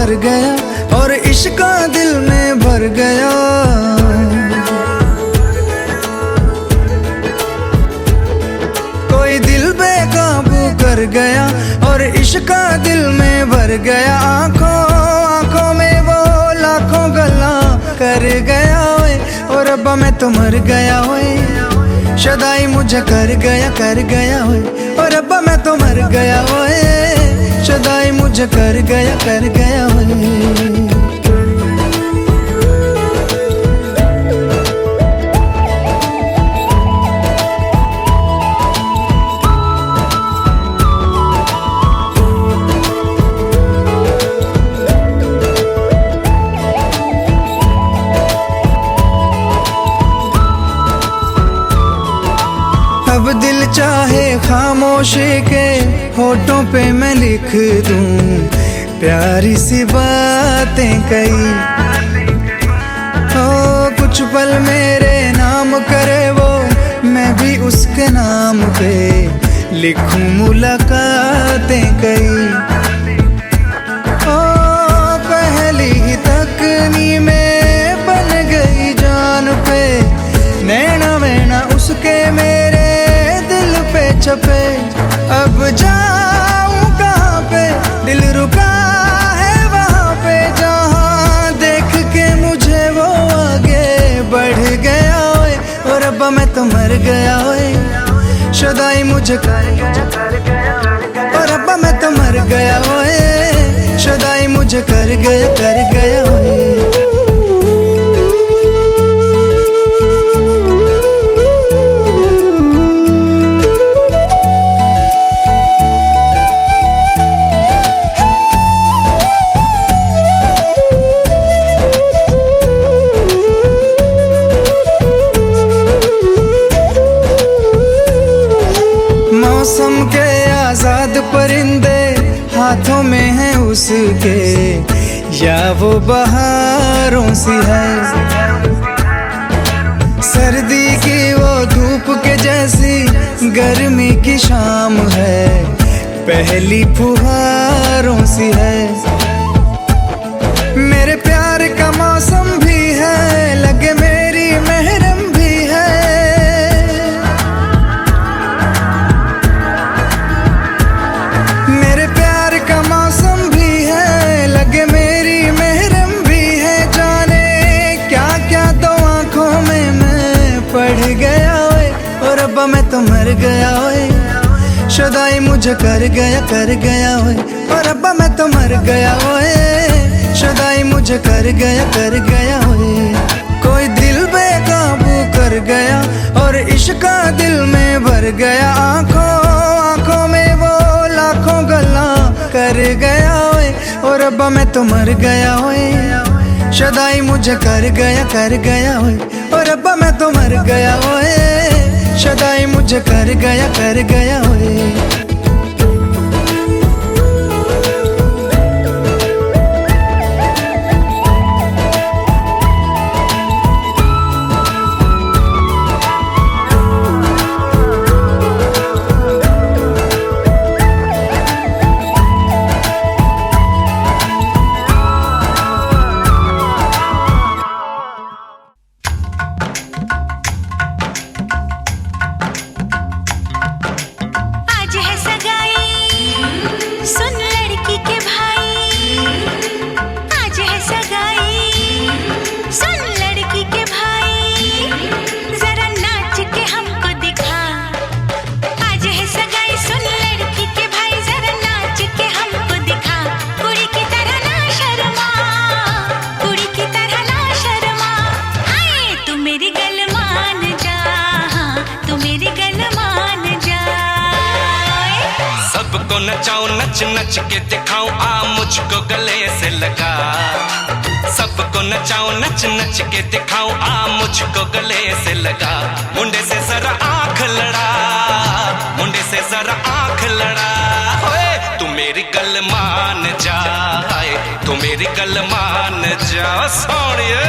कर गया और इश्क दिल में भर गया। कोई दिल बेकाबू कर गया और इश्क दिल में भर गया। आंखों आंखों में वो लाखों गल्ला कर गया ओए, और रब्बा मैं तो मर गया ओए। शदाई मुझे कर गया ओए, और रब्बा मैं तो मर गया ओए। शदाई मुझे कर गया ओए। अब दिल चाहे खामोशी के होठों पे मैं लिख दूं प्यारी सी बातें कई। हो कुछ पल मेरे नाम करे वो, मैं भी उसके नाम पे लिखूं मुलाकातें कई। ओ पहली ही तकनी में बन गई जान पे, नैना मैना उसके मेरे छपे। अब जाऊं कहाँ पे, दिल रुका है वहाँ पे, जहाँ देख के मुझे वो आगे बढ़ गया ओए, और रब्बा मैं तो मर गया ओए। शदाई मुझे कर गया, और रब्बा मैं तो मर गया ओए। शदाई मुझे कर गया ओए। मौसम के आजाद परिंदे हाथों में हैं उसके, या वो बहारों सी है। सर्दी की वो धूप के जैसी गर्मी की शाम है, पहली फुहारों सी है। मेरे प्यार का मौसम भी है, लगे मेरी महरम भी है। मेरे प्यार का मौसम भी है, लगे मेरी महरम भी है। जाने क्या क्या दो आंखों में मैं पढ़ गया ओए, और रब्बा मैं तो मर गया ओए। शदाई मुझे कर गया ओए, और रब्बा मैं तो मर गया ओए। शदाई मुझे कर गया ओए। कोई दिल बेकाबू कर गया और इश्क दिल में भर गया। आंखों आंखों में वो लाखों गल्ला कर गया ओए, और रब्बा मैं तो मर गया ओए। शदाई मुझे कर गया ओए, और रब्बा मैं तो मर गया ओए। शदाई मुझे कर गया ओए। नचाऊं नच नच के दिखाऊं, आ मुझको गले से लगा। सबको नचाऊं नच नच के दिखाऊं, आ मुझको गले से लगा। मुंडे से जरा आंख लड़ा, मुंडे से जरा आंख लड़ा। होए तू मेरी गल मान जा, तू मेरी गल मान जा सोनिए।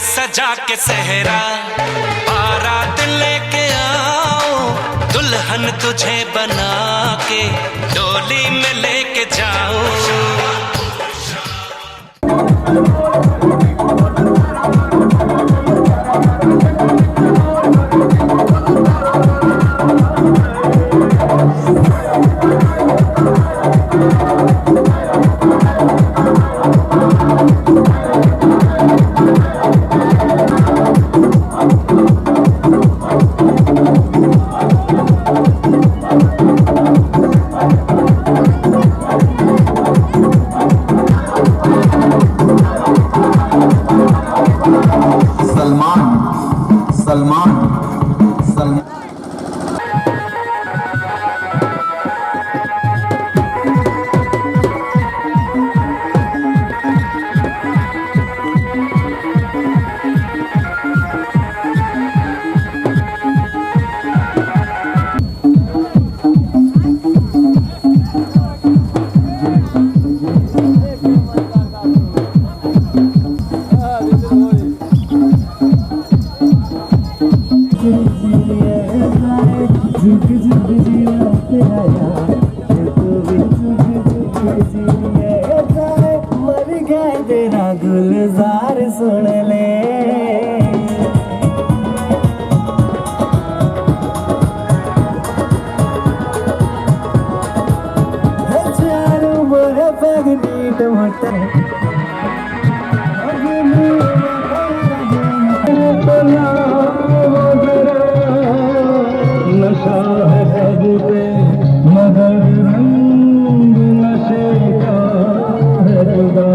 सजा के सहरा, बारात लेके आओ, दुल्हन तुझे बना के डोली में लेके जाओ। तेरा गुलजार सुन ले, चारों मोरे पगनी टमाटर नशा है सब पे मगर रंग नशे का है जुदा।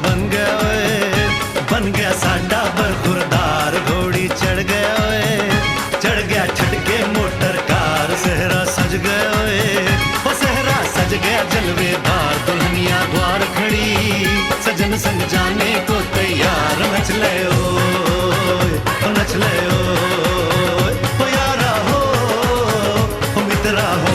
बन गया ओए, बन गया साडा बरखुरदार। घोड़ी चढ़ गया ओए, चढ़ गया छटके मोटर कार। सहरा सज गया ओए, ओ सहरा सज गया जलवे बार। दुल्हनिया द्वार खड़ी, सजन संग जाने को तैयार। नच ले ओए, ओ नच ले ओए, ओ यारा हो, ओ मित्रा हो।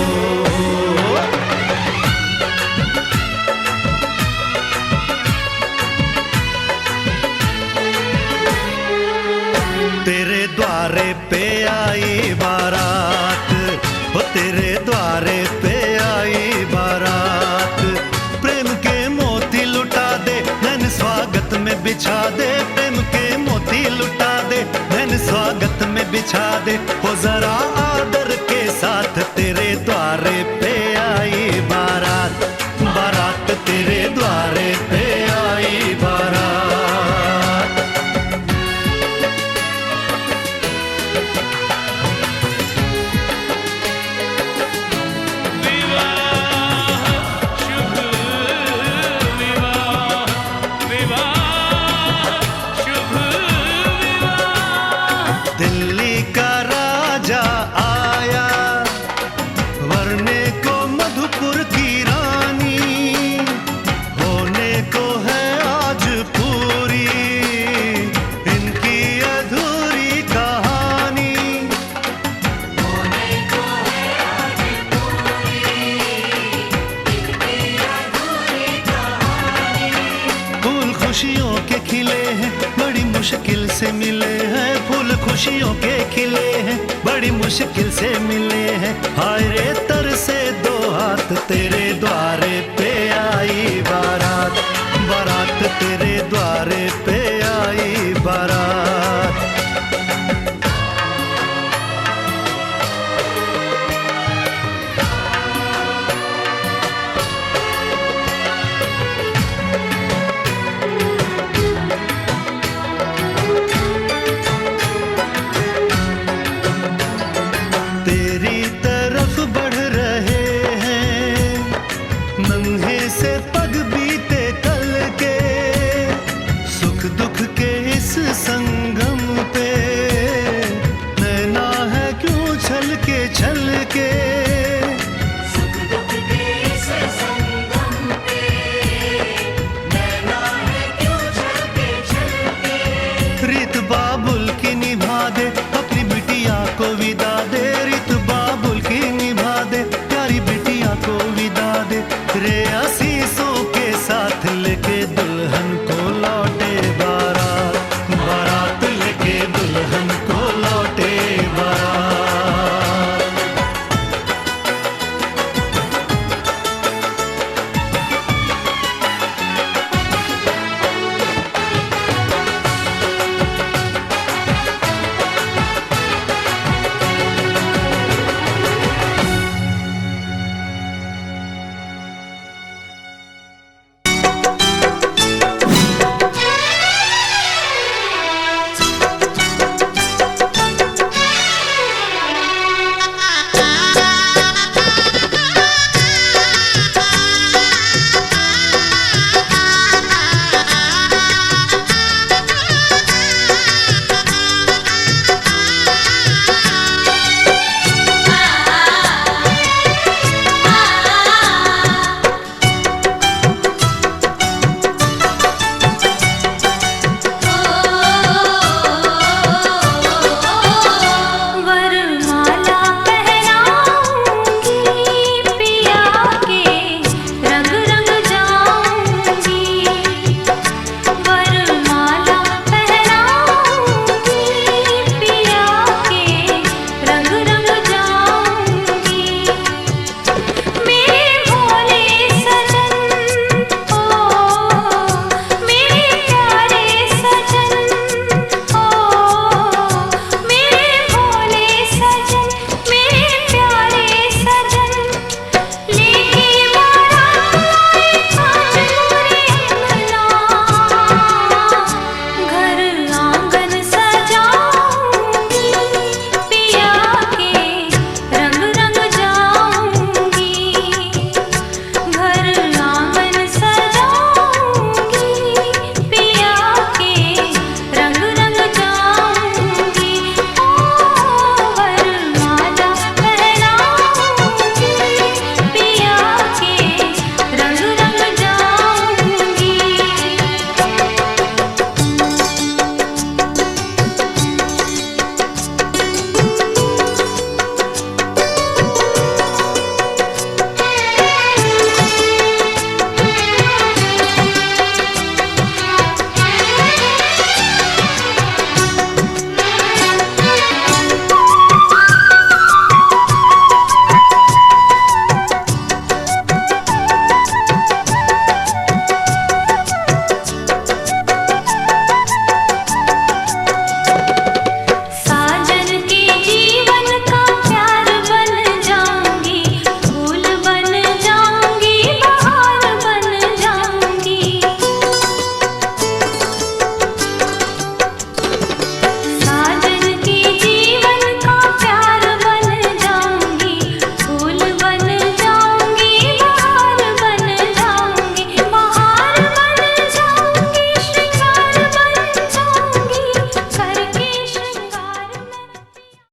तेरे द्वारे पे आई बारात, ओ तेरे द्वारे पे आई बारात। प्रेम के मोती लुटा दे, नैन स्वागत में बिछा दे। प्रेम के मोती लुटा दे, नैन स्वागत में बिछा दे। हो जरा आदर के साथ तेरे द्वारे पे आई बारात। बारात तेरे द्वारे पे आई बारात। दिल्ली का राजा आया, वरने को मधुपुर की रानी। होने को है आज पूरी इनकी अधूरी कहानी। होने को है आज पूरी इनकी अधूरी कहानी। फूल खुशियों के खिले हैं, बड़ी मुश्किल से मिले हैं। फूल खुशियों के खिले हैं, बड़ी मुश्किल से मिले हैं। हाय रे तरसे दो हाथ तेरे द्वारे पे।